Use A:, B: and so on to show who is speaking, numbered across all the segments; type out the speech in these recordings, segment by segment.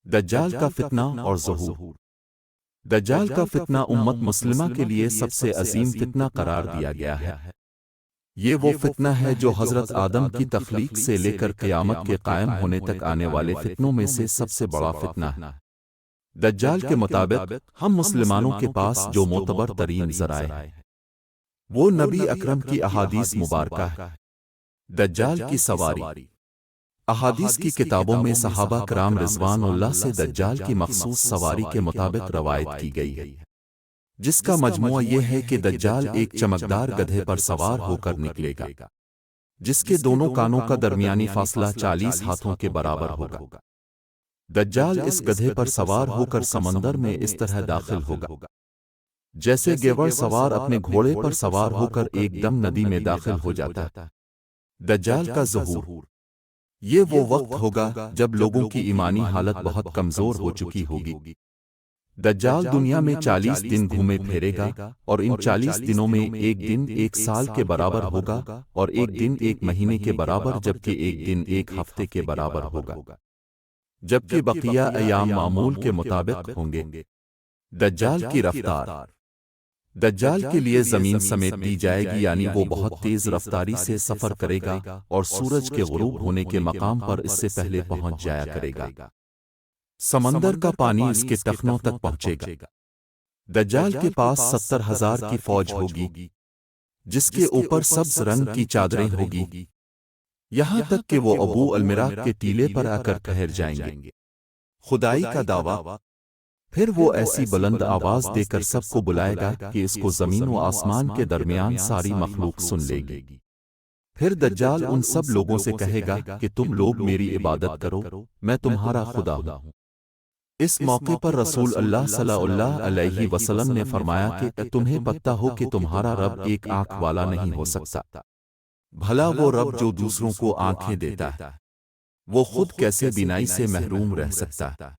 A: دجال کا فتنہ اور ظہور۔ دجال کا فتنہ امت مسلمہ کے لیے سب سے عظیم فتنہ قرار دیا گیا ہے۔ یہ وہ فتنہ ہے جو حضرت آدم کی تخلیق سے لے کر قیامت کے قائم ہونے تک آنے والے فتنوں میں سے سب سے بڑا فتنہ ہے۔ دجال کے مطابق ہم مسلمانوں کے پاس جو معتبر ترین ذرائع ہے وہ نبی اکرم کی احادیث مبارکہ ہے۔ دجال کی سواری۔ احادیث کی کتابوں میں صحابہ کرام رضوان اللہ سے دجال کی مخصوص سواری کے مطابق روایت کی گئی ہے، جس کا مجموعہ یہ ہے کہ دجال ایک چمکدار گدھے پر سوار ہو کر نکلے گا، جس کے دونوں کانوں کا درمیانی فاصلہ 40 ہاتھوں کے برابر ہوگا۔ دجال اس گدھے پر سوار ہو کر سمندر میں اس طرح داخل ہوگا جیسے گیوڑ سوار اپنے گھوڑے پر سوار ہو کر ایک دم ندی میں داخل ہو جاتا ہے۔ دجال کا ظہور۔ یہ وہ وقت ہوگا جب لوگوں کی ایمانی حالت بہت کمزور ہو چکی ہوگی۔ دجال دنیا میں 40 دن گھومے پھرے گا، اور ان 40 دنوں میں ایک دن ایک سال کے برابر ہوگا، اور ایک دن ایک مہینے کے برابر، جبکہ ایک دن ایک ہفتے کے برابر ہوگا، جبکہ بقیہ ایام معمول کے مطابق ہوں گے۔ دجال کی رفتار۔ دجال کے لیے زمین سمیٹ دی جائے گی، یعنی وہ بہت تیز رفتاری سے سفر کرے گا اور سورج کے غروب ہونے کے مقام پر اس سے پہلے پہنچ جایا کرے گا۔ سمندر کا پانی اس کے ٹخنوں تک پہنچے گا۔ دجال کے پاس 70,000 کی فوج ہوگی، جس کے اوپر سبز رنگ کی چادریں ہوگی، یہاں تک کہ وہ ابو المراق کے ٹیلے پر آ کر ٹھہر جائیں گے۔ خدائی کا دعویٰ۔ پھر وہ ایسی بلند آواز دے کر سب کو بلائے گا کہ اس کو زمین و آسمان کے درمیان ساری مخلوق سن لے گی۔ پھر دجال ان سب لوگوں سے کہے گا کہ تم لوگ میری عبادت کرو، میں تمہارا خدا ہوں۔ اس موقع پر رسول اللہ صلی اللہ علیہ وسلم نے فرمایا کہ تمہیں پتہ ہو کہ تمہارا رب ایک آنکھ والا نہیں ہو سکتا۔ بھلا وہ رب جو دوسروں کو آنکھیں دیتا ہے، وہ خود کیسے بینائی سے محروم رہ سکتا ہے؟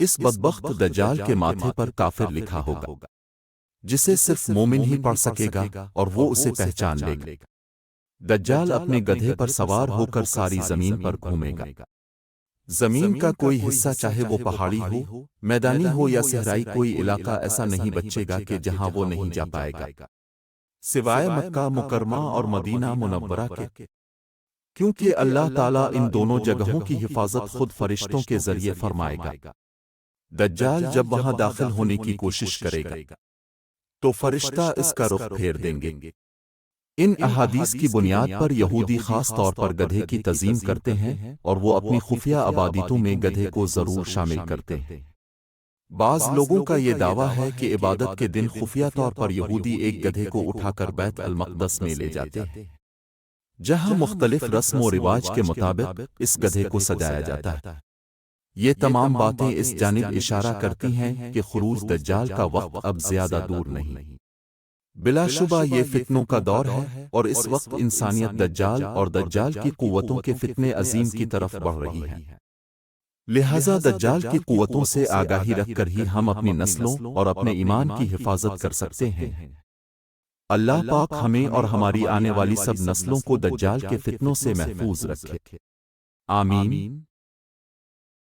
A: اس بدبخت دجال کے ماتھے پر کافر لکھا ہوگا، جسے صرف مومن ہی پڑھ سکے گا، اور وہ اسے پہچان لے گا۔ دجال اپنے گدھے پر سوار ہو کر ساری زمین پر گھومے گا۔ زمین کا کوئی حصہ، چاہے وہ پہاڑی ہو، میدانی ہو یا صحرائی، کوئی علاقہ ایسا نہیں بچے گا کہ جہاں وہ نہیں جا پائے گا، سوائے مکہ مکرمہ اور مدینہ منورہ کے، کیونکہ اللہ تعالیٰ ان دونوں جگہوں کی حفاظت خود فرشتوں کے ذریعے فرمائے گا۔ دجال جب وہاں داخل ہونے کی کوشش کرے گا تو فرشتہ اس کا رخ پھیر دیں گے۔ ان احادیث کی بنیاد پر یہودی خاص طور پر گدھے کی تعظیم کرتے ہیں، اور وہ اپنی خفیہ عبادتوں میں گدھے کو ضرور شامل کرتے ہیں۔ بعض لوگوں کا یہ دعویٰ ہے کہ عبادت کے دن خفیہ طور پر یہودی ایک گدھے کو اٹھا کر بیت المقدس میں لے جاتے ہیں، جہاں مختلف رسم و رواج کے مطابق اس گدھے کو سجایا جاتا ہے۔ یہ تمام باتیں اس جانب اشارہ کرتی ہیں کہ خروج دجال کا وقت اب زیادہ دور نہیں۔ بلا شبہ یہ فتنوں کا دور ہے، اور اس وقت انسانیت دجال اور دجال کی قوتوں کے فتنے عظیم کی طرف بڑھ رہی ہے۔ لہذا دجال کی قوتوں سے آگاہی رکھ کر ہی ہم اپنی نسلوں اور اپنے ایمان کی حفاظت کر سکتے ہیں۔ اللہ پاک ہمیں اور ہماری آنے والی سب نسلوں کو دجال کے فتنوں سے محفوظ رکھے۔ آمین۔